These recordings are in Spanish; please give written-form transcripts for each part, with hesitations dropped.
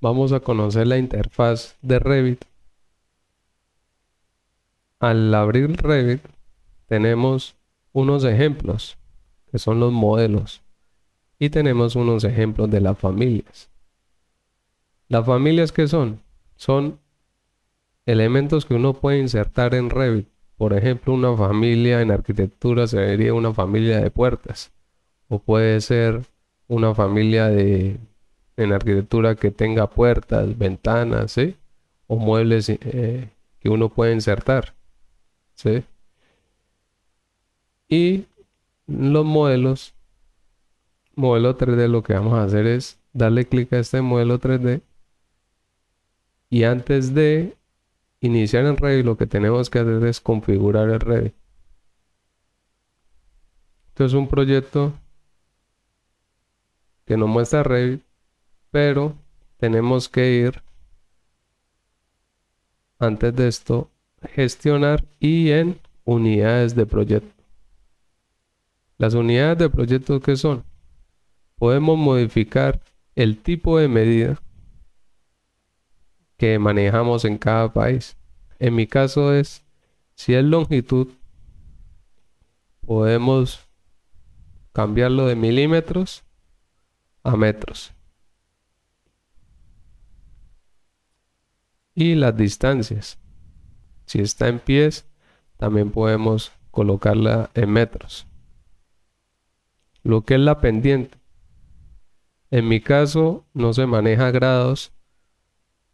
vamos a conocer la interfaz de Revit. Al abrir Revit tenemos unos ejemplos que son los modelos y tenemos unos ejemplos de las familias. ¿Las familias qué son? Son elementos que uno puede insertar en Revit. Por ejemplo, una familia en arquitectura sería una familia de puertas o puede ser una familia en arquitectura que tenga puertas, ventanas, ¿sí? O muebles que uno puede insertar, ¿sí? Y los modelos, modelo 3D, lo que vamos a hacer es darle clic a este modelo 3D y antes de iniciar en Revit lo que tenemos que hacer es configurar el Revit. Esto es un proyecto que nos muestra Revit, pero tenemos que ir antes de esto, gestionar y en unidades de proyecto. Las unidades de proyecto que son, podemos modificar el tipo de medida que manejamos en cada país. En mi caso es, si es longitud, podemos cambiarlo de milímetros a metros. Y las distancias, si está en pies, también podemos colocarla en metros. Lo que es la pendiente, en mi caso no se maneja grados,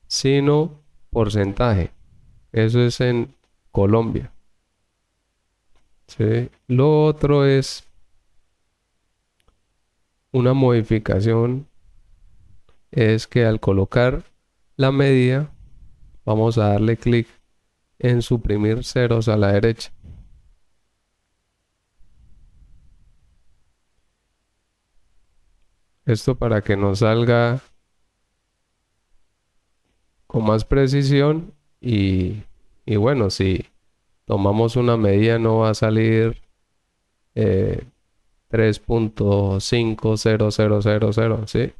sino porcentaje. Eso es en Colombia. ¿Sí? Lo otro es una modificación, es que al colocar la medida, vamos a darle clic en suprimir ceros a la derecha. Esto para que nos salga con más precisión y bueno, si tomamos una medida no va a salir 3.50000, ¿sí?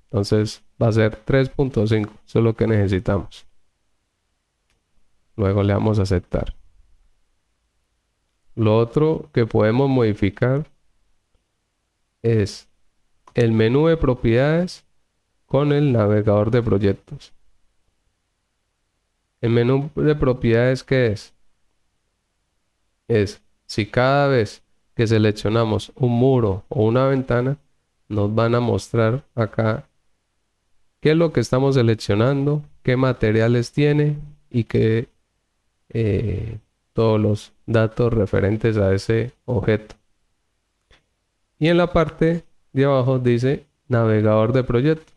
Entonces va a ser 3.5, eso es lo que necesitamos. Luego le damos a aceptar. Lo otro que podemos modificar es el menú de propiedades con el navegador de proyectos. El menú de propiedades, ¿qué es? Es si cada vez que seleccionamos un muro o una ventana, nos van a mostrar acá qué es lo que estamos seleccionando, qué materiales tiene y qué todos los datos referentes a ese objeto. Y en la parte de abajo dice navegador de proyectos.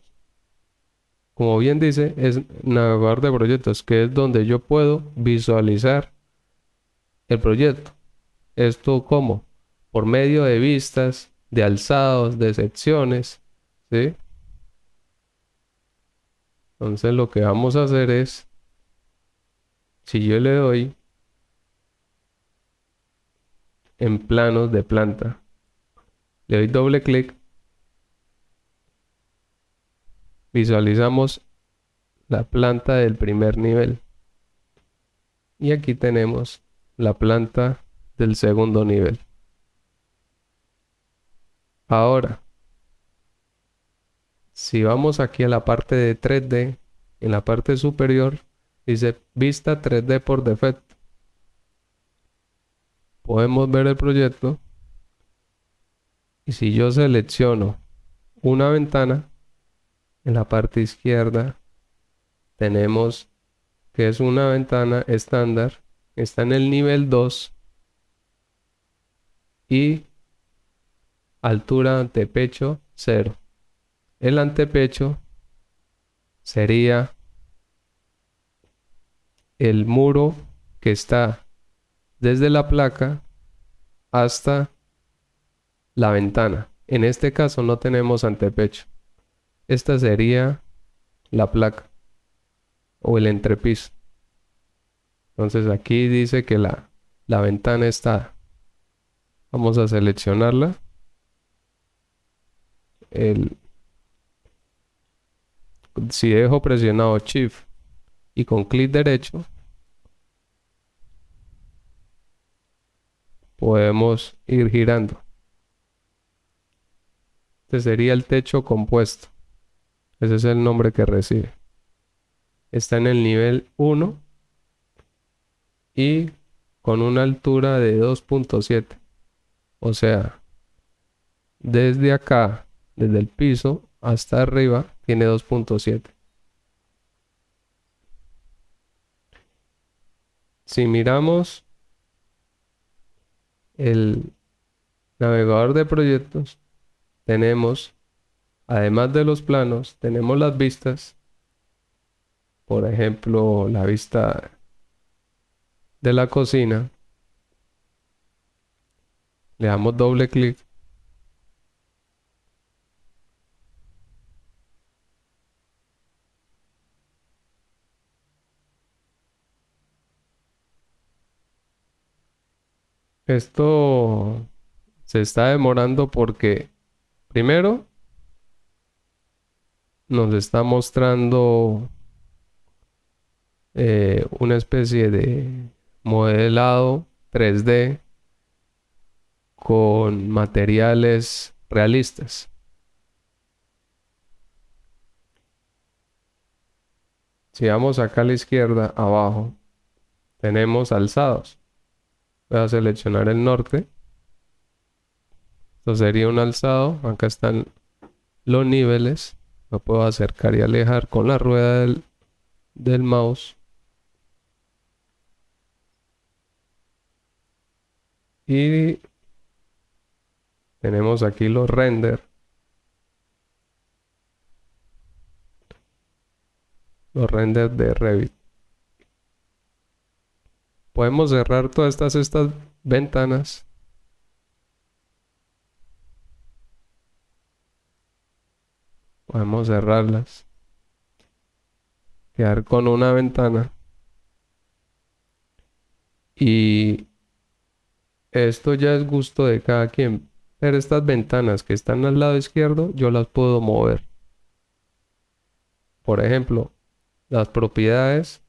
Como bien dice, es navegador de proyectos, que es donde yo puedo visualizar el proyecto. Esto como por medio de vistas, de alzados, de secciones, ¿sí? Entonces lo que vamos a hacer es, si yo le doy en planos de planta, le doy doble clic, visualizamos la planta del primer nivel. Y aquí tenemos la planta del segundo nivel. Ahora, si vamos aquí a la parte de 3D, en la parte superior, dice vista 3D por defecto. Podemos ver el proyecto y si yo selecciono una ventana, en la parte izquierda tenemos que es una ventana estándar, está en el nivel 2 y altura antepecho 0. El antepecho sería el muro que está desde la placa hasta la ventana. En este caso no tenemos antepecho. Esta sería la placa o el entrepiso. Entonces aquí dice que la ventana está. Vamos a seleccionarla. El, si dejo presionado Shift y con clic derecho, podemos ir girando. Este sería el techo compuesto. Ese es el nombre que recibe. Está en el nivel 1 y con una altura de 2.7. O sea, desde acá, desde el piso hasta arriba, tiene 2.7. Si miramos el navegador de proyectos, tenemos, además de los planos, tenemos las vistas. Por ejemplo, la vista de la cocina. Le damos doble clic. Esto se está demorando porque primero nos está mostrando una especie de modelado 3D con materiales realistas. Si vamos acá a la izquierda, abajo, tenemos alzados. Voy a seleccionar el norte. Esto sería un alzado. Acá están los niveles. Lo puedo acercar y alejar con la rueda del mouse. Y tenemos aquí los render. Los renders de Revit. Podemos cerrar todas estas ventanas. Podemos cerrarlas. Quedar con una ventana. Y esto ya es gusto de cada quien. Pero estas ventanas que están al lado izquierdo, yo las puedo mover. Por ejemplo, las propiedades.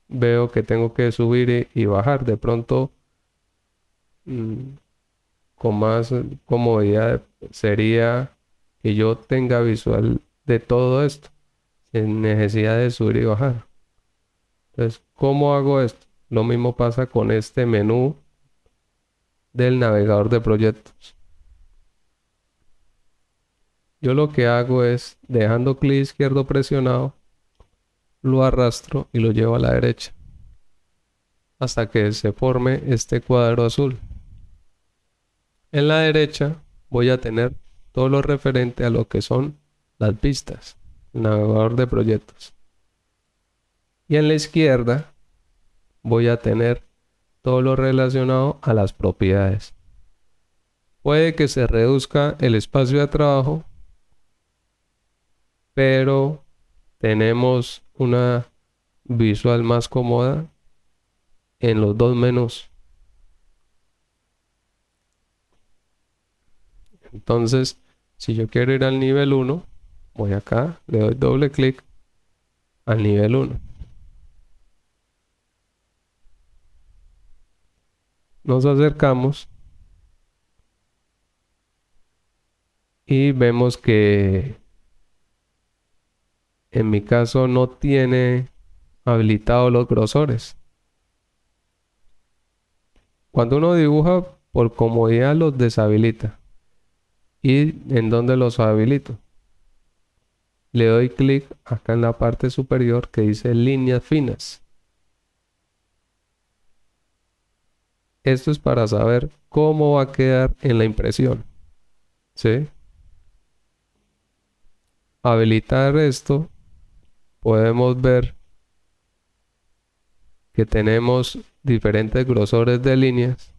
Veo que tengo que subir y bajar. De pronto, con más comodidad sería que yo tenga visual de todo esto, sin necesidad de subir y bajar. Entonces, ¿cómo hago esto? Lo mismo pasa con este menú del navegador de proyectos. Yo lo que hago es, dejando clic izquierdo presionado, lo arrastro y lo llevo a la derecha hasta que se forme este cuadro azul. En la derecha voy a tener todo lo referente a lo que son las vistas, el navegador de proyectos. Y en la izquierda voy a tener todo lo relacionado a las propiedades. Puede que se reduzca el espacio de trabajo, pero tenemos una visual más cómoda en los dos menús. Entonces, si yo quiero ir al nivel 1, voy acá, le doy doble clic al nivel 1. Nos acercamos y vemos que en mi caso no tiene habilitados los grosores. Cuando uno dibuja, por comodidad los deshabilita. ¿Y en dónde los habilito? Le doy clic acá en la parte superior que dice líneas finas. Esto es para saber cómo va a quedar en la impresión. ¿Sí? Habilitar esto, podemos ver que tenemos diferentes grosores de líneas,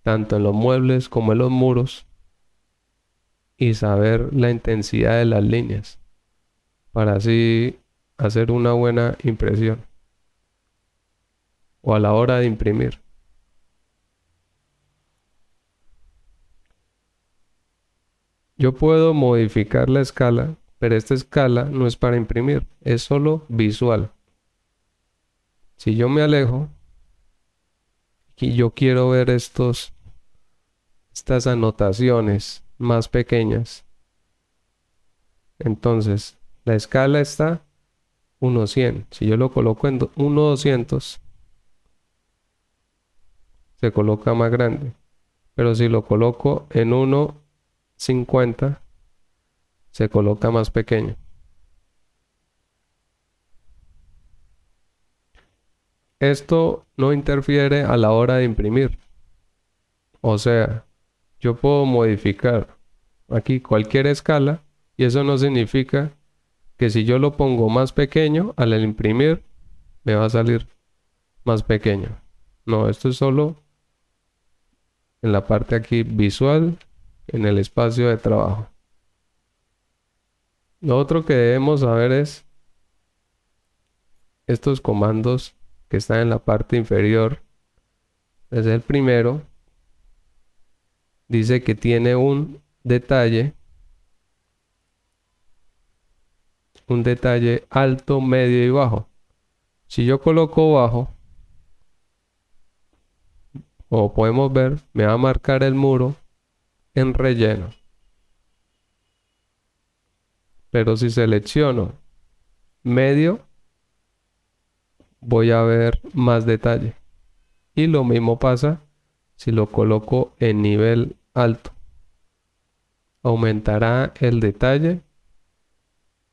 tanto en los muebles como en los muros, y saber la intensidad de las líneas, para así hacer una buena impresión, o a la hora de imprimir. Yo puedo modificar la escala, pero esta escala no es para imprimir, es solo visual. Si yo me alejo y yo quiero ver estas anotaciones más pequeñas, entonces la escala está 1:100. Si yo lo coloco en 1:200, se coloca más grande. Pero si lo coloco en 1:50, se coloca más pequeño. Esto no interfiere a la hora de imprimir. O sea, yo puedo modificar aquí cualquier escala y eso no significa que si yo lo pongo más pequeño, al imprimir me va a salir más pequeño. No, esto es solo en la parte aquí visual, en el espacio de trabajo. Lo otro que debemos saber es estos comandos que están en la parte inferior. Desde el primero, dice que tiene un detalle alto, medio y bajo. Si yo coloco bajo, como podemos ver, me va a marcar el muro en relleno. Pero si selecciono medio, voy a ver más detalle. Y lo mismo pasa si lo coloco en nivel alto. Aumentará el detalle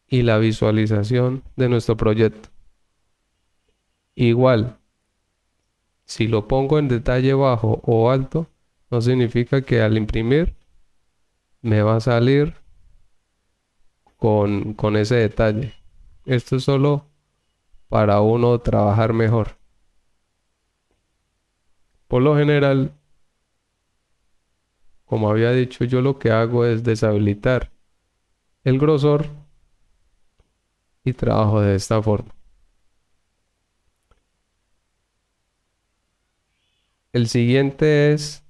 y la visualización de nuestro proyecto. Igual, si lo pongo en detalle bajo o alto, no significa que al imprimir me va a salir con ese detalle. Esto es solo para uno trabajar mejor. Por lo general, como había dicho, yo lo que hago es deshabilitar el grosor y trabajo de esta forma. El siguiente es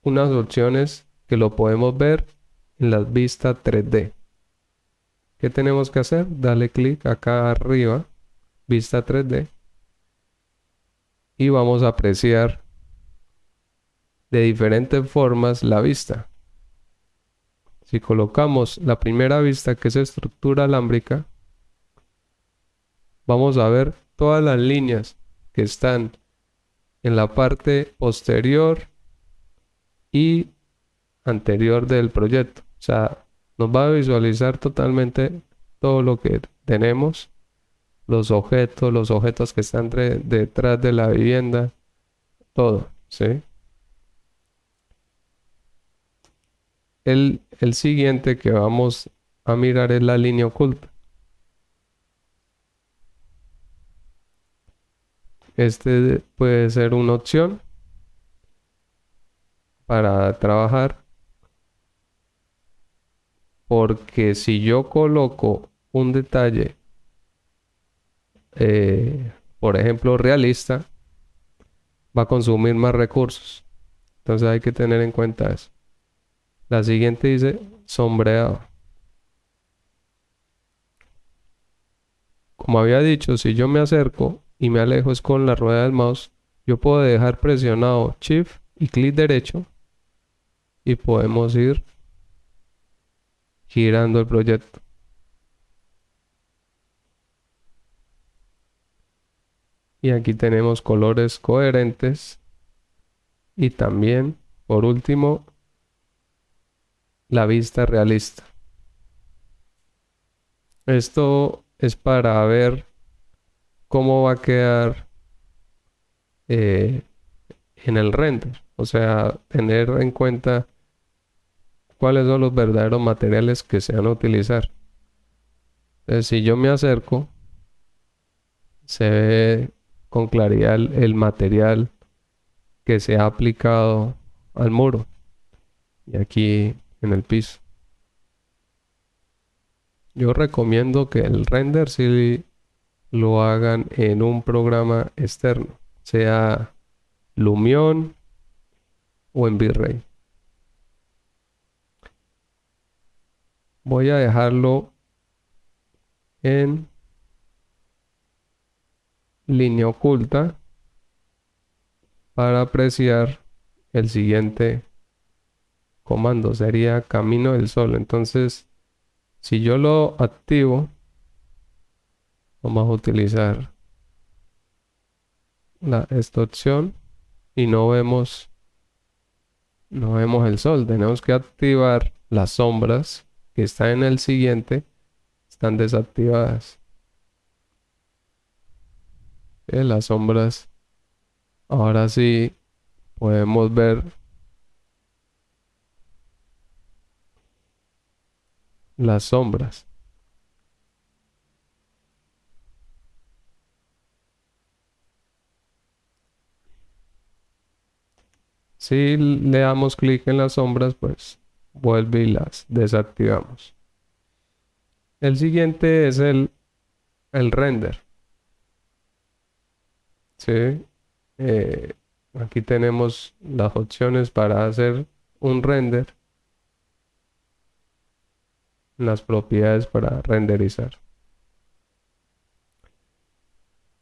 unas opciones que lo podemos ver en las vistas 3D. ¿Qué tenemos que hacer? Dale clic acá arriba, vista 3D, y vamos a apreciar de diferentes formas la vista. Si colocamos la primera vista, que es estructura alámbrica, vamos a ver todas las líneas que están en la parte posterior y anterior del proyecto. O sea, nos va a visualizar totalmente todo lo que tenemos, los objetos que están detrás de la vivienda, todo, ¿sí? El siguiente que vamos a mirar es la línea oculta. Este puede ser una opción para trabajar, porque si yo coloco un detalle, por ejemplo, realista, va a consumir más recursos. Entonces hay que tener en cuenta eso. La siguiente dice sombreado. Como había dicho, si yo me acerco y me alejo es con la rueda del mouse, yo puedo dejar presionado Shift y clic derecho y podemos ir girando el proyecto. Y aquí tenemos colores coherentes y también, por último, la vista realista. Esto es para ver cómo va a quedar eh, en el render. O sea, tener en cuenta cuáles son los verdaderos materiales que se van a utilizar. Entonces, si yo me acerco, se ve con claridad el material que se ha aplicado al muro y aquí en el piso. Yo recomiendo que el render sí lo hagan en un programa externo, sea Lumion o en V-Ray. Voy a dejarlo en línea oculta para apreciar el siguiente comando. Sería camino del sol. Entonces, si yo lo activo, vamos a utilizar esta opción y no vemos el sol. Tenemos que activar las sombras que están en el siguiente, están desactivadas. Las sombras, ahora sí podemos ver las sombras. Si le damos clic en las sombras, pues vuelve y las desactivamos. El siguiente es el render. ¿Sí? Aquí tenemos las opciones para hacer un render, las propiedades para renderizar.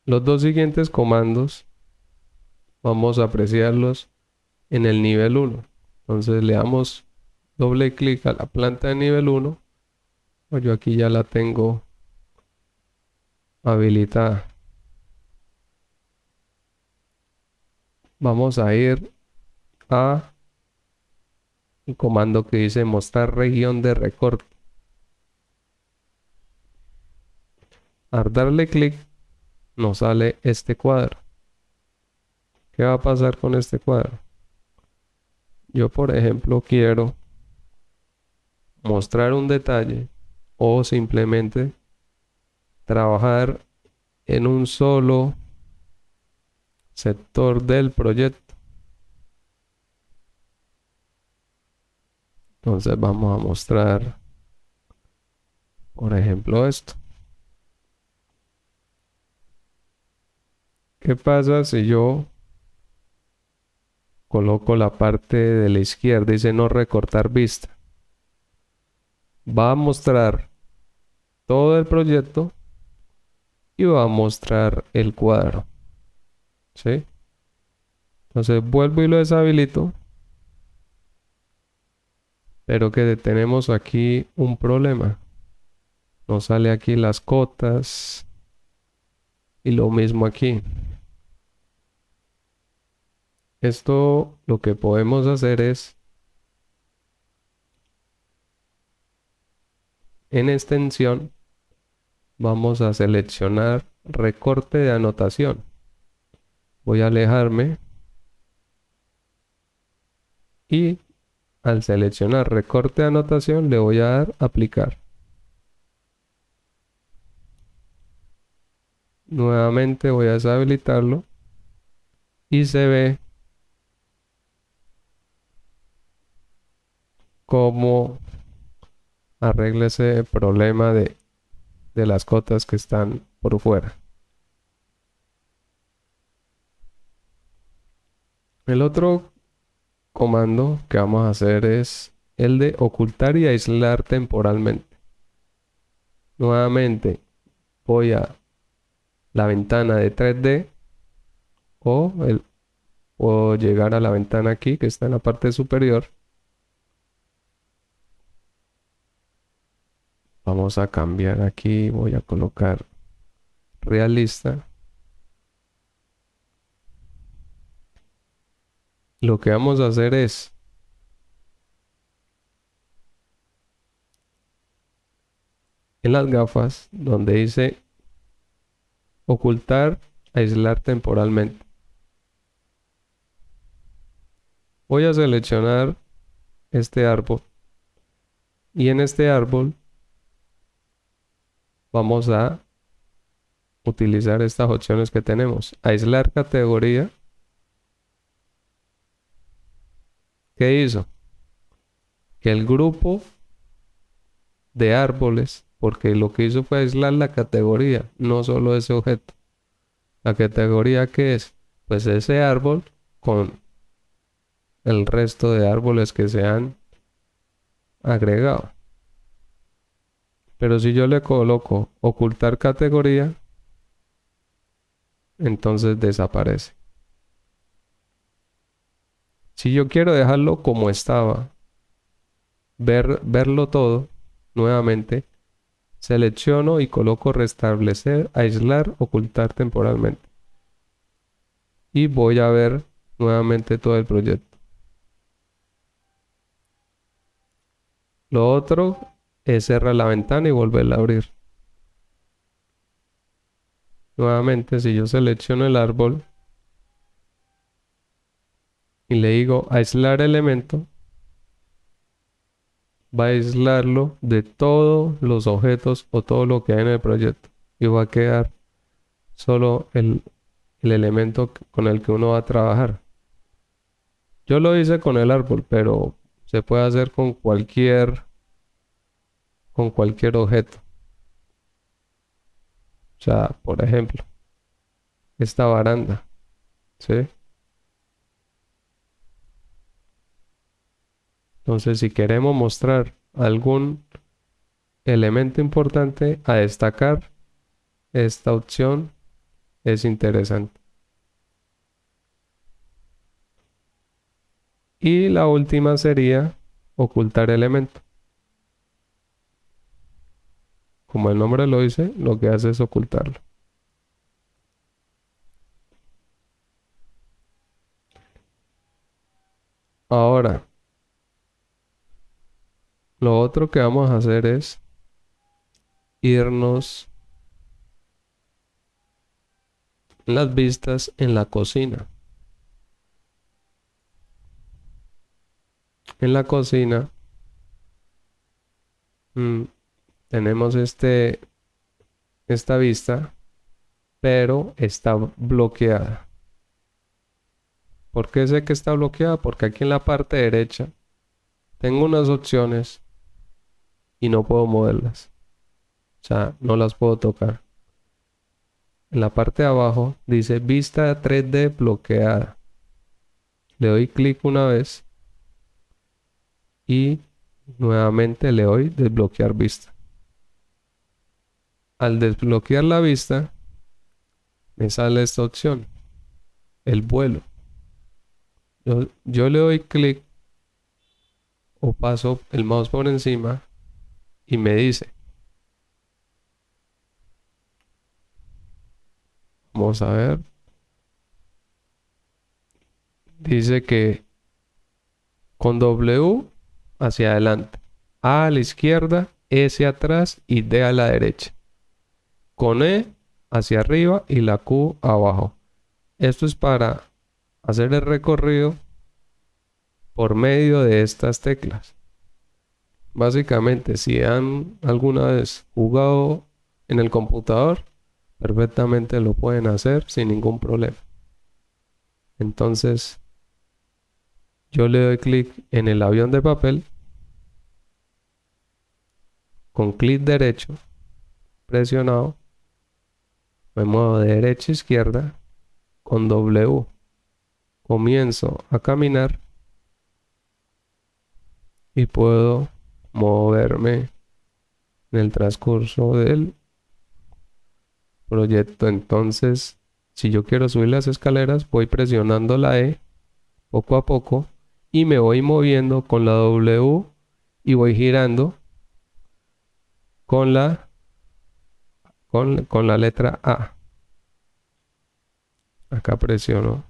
Los dos siguientes comandos vamos a apreciarlos en el nivel 1. Entonces le damos doble clic a la planta de nivel 1. Yo aquí ya la tengo habilitada. Vamos a ir a el comando que dice mostrar región de recorte. Al darle clic nos sale este cuadro. ¿Qué va a pasar con este cuadro? Yo, por ejemplo, quiero mostrar un detalle o simplemente trabajar en un solo sector del proyecto. Entonces vamos a mostrar, por ejemplo, esto. ¿Qué pasa si yo coloco la parte de la izquierda? Dice no recortar vista. Va a mostrar todo el proyecto y va a mostrar el cuadro. ¿Sí? Entonces vuelvo y lo deshabilito. Pero que tenemos aquí un problema. Nos sale aquí las cotas. Y lo mismo aquí. Esto lo que podemos hacer es en extensión vamos a seleccionar recorte de anotación. Voy a alejarme y al seleccionar recorte de anotación le voy a dar aplicar. Nuevamente voy a deshabilitarlo y se ve cómo arregla ese problema de las cotas que están por fuera. El otro comando que vamos a hacer es el de ocultar y aislar temporalmente. Nuevamente voy a la ventana de 3D o llegar a la ventana aquí que está en la parte superior. Vamos a cambiar aquí, voy a colocar realista. Lo que vamos a hacer es en las gafas donde dice ocultar, aislar temporalmente. Voy a seleccionar este árbol y en este árbol vamos a utilizar estas opciones que tenemos. Aislar categoría. ¿Qué hizo? Que el grupo de árboles, porque lo que hizo fue aislar la categoría, no solo ese objeto. ¿La categoría qué es? Pues ese árbol con el resto de árboles que se han agregado. Pero si yo le coloco ocultar categoría, entonces desaparece. Si yo quiero dejarlo como estaba, verlo todo nuevamente, selecciono y coloco restablecer, aislar, ocultar temporalmente. Y voy a ver nuevamente todo el proyecto. Lo otro es cerrar la ventana y volverla a abrir. Nuevamente, si yo selecciono el árbol y le digo aislar elemento, va a aislarlo de todos los objetos o todo lo que hay en el proyecto. Y va a quedar solo el elemento con el que uno va a trabajar. Yo lo hice con el árbol, pero se puede hacer con cualquier objeto. O sea, por ejemplo, esta baranda, ¿sí? Entonces, si queremos mostrar algún elemento importante a destacar, esta opción es interesante. Y la última sería ocultar elemento. Como el nombre lo dice, lo que hace es ocultarlo. Ahora, lo otro que vamos a hacer es irnos en las vistas en la cocina. En la cocina tenemos esta vista, pero está bloqueada. ¿Por qué sé que está bloqueada? Porque aquí en la parte derecha tengo unas opciones y no puedo moverlas. O sea, no las puedo tocar. En la parte de abajo dice vista 3D bloqueada. Le doy clic una vez y nuevamente le doy desbloquear vista. Al desbloquear la vista me sale esta opción, el vuelo. Yo le doy clic o paso el mouse por encima y me dice, vamos a ver, dice que con W hacia adelante, A la izquierda, S atrás y D a la derecha. Con E hacia arriba y la Q abajo. Esto es para hacer el recorrido por medio de estas teclas. Básicamente, si han alguna vez jugado en el computador, perfectamente lo pueden hacer sin ningún problema. Entonces, yo le doy clic en el avión de papel, con clic derecho presionado, me muevo de derecha a izquierda, con W comienzo a caminar y puedo moverme en el transcurso del proyecto. Entonces, si yo quiero subir las escaleras, voy presionando la E poco a poco y me voy moviendo con la W y voy girando con con la letra A. Acá presiono.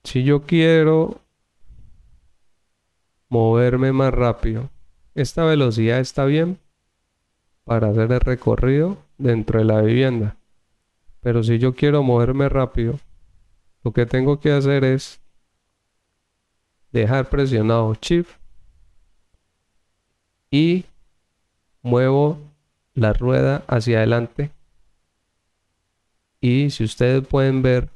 Si yo quiero moverme más rápido, esta velocidad está bien para hacer el recorrido dentro de la vivienda. Pero si yo quiero moverme rápido, lo que tengo que hacer es dejar presionado Shift y muevo la rueda hacia adelante. Y si ustedes pueden ver,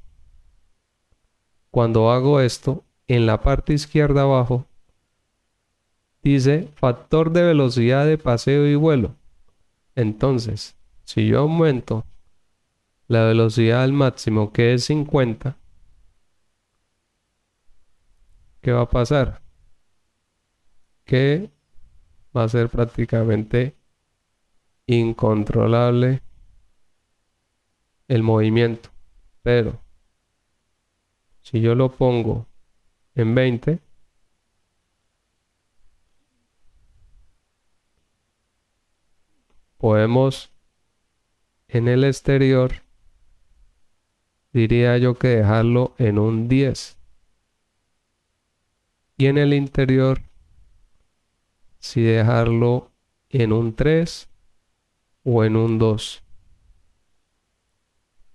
cuando hago esto, en la parte izquierda abajo, dice factor de velocidad de paseo y vuelo. Entonces, si yo aumento la velocidad al máximo, que es 50, ¿qué va a pasar? Que va a ser prácticamente incontrolable el movimiento. Pero si yo lo pongo en 20, podemos en el exterior, diría yo que dejarlo en un 10. Y en el interior, si dejarlo en un 3 o en un 2.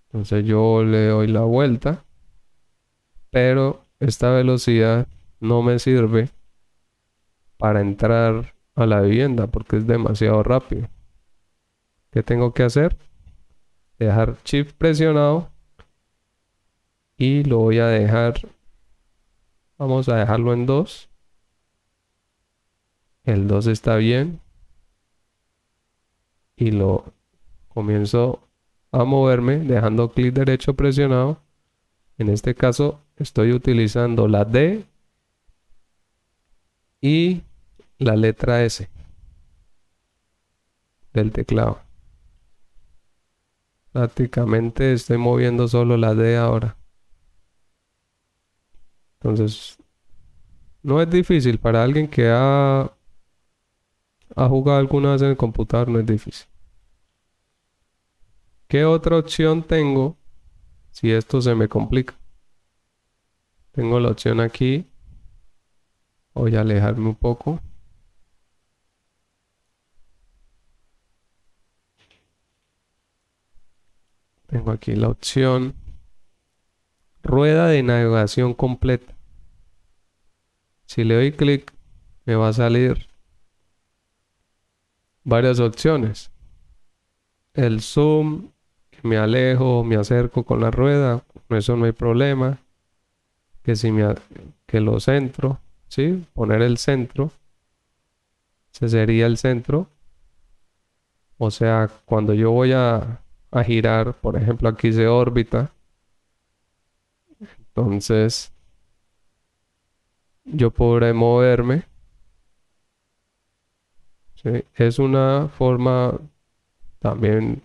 Entonces yo le doy la vuelta, pero esta velocidad no me sirve para entrar a la vivienda porque es demasiado rápido. ¿Qué tengo que hacer? Dejar Shift presionado y lo voy a dejar, vamos a dejarlo en 2. El 2 está bien y lo comienzo a moverme dejando clic derecho presionado. En este caso estoy utilizando la D y la letra S del teclado. Prácticamente estoy moviendo solo la D ahora. Entonces, no es difícil para alguien que ha jugado alguna vez en el computador, no es difícil. ¿Qué otra opción tengo si esto se me complica? Tengo la opción aquí. Voy a alejarme un poco. Tengo aquí la opción rueda de navegación completa. Si le doy clic, me va a salir varias opciones. El zoom, me alejo, me acerco con la rueda, eso no hay problema. Que si que lo centro, ¿sí? Poner el centro, ese sería el centro. O sea, cuando yo voy a girar, por ejemplo, aquí dice órbita, entonces yo podré moverme, ¿sí? Es una forma también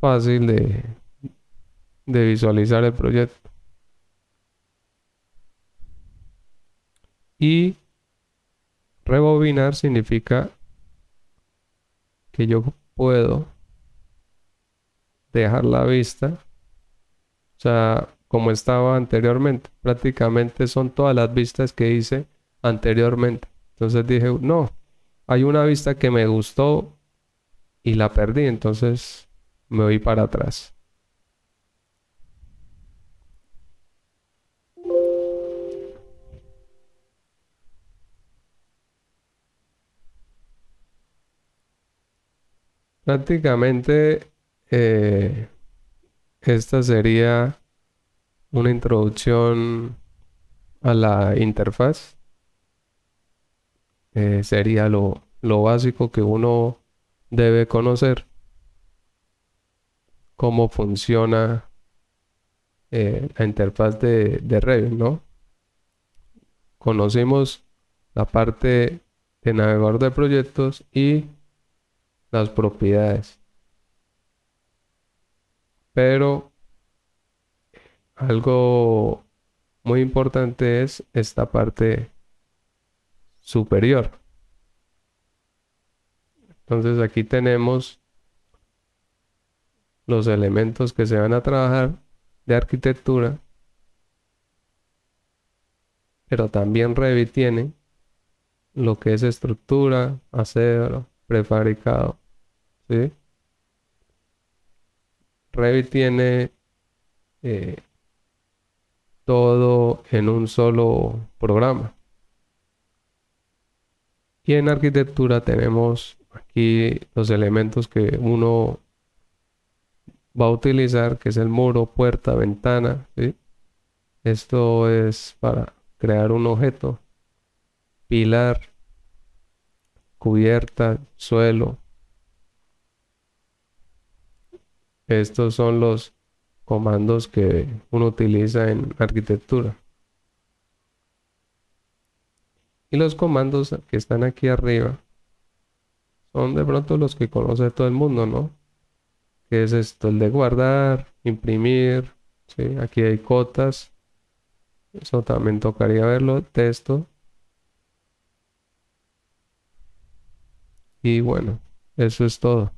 fácil de visualizar el proyecto. Y rebobinar significa que yo puedo dejar la vista, o sea, como estaba anteriormente. Prácticamente son todas las vistas que hice anteriormente. Entonces dije, no, hay una vista que me gustó y la perdí, entonces me voy para atrás. Prácticamente esta sería una introducción a la interfaz. Sería lo básico que uno debe conocer, cómo funciona la interfaz de Revit, ¿no? Conocimos la parte de navegador de proyectos y las propiedades, pero algo muy importante es esta parte superior. Entonces aquí tenemos los elementos que se van a trabajar de arquitectura, pero también Revit tiene lo que es estructura, acero, prefabricado, ¿sí? Revit tiene eh, todo en un solo programa. Y en arquitectura tenemos aquí los elementos que uno va a utilizar, que es el muro, puerta, ventana, ¿sí? Esto es para crear un objeto, pilar, cubierta, suelo. Estos son los comandos que uno utiliza en arquitectura. Y los comandos que están aquí arriba son de pronto los que conoce todo el mundo, ¿no? Que es esto, el de guardar, imprimir, ¿sí? Aquí hay cotas, eso también tocaría verlo, texto. Y bueno, eso es todo.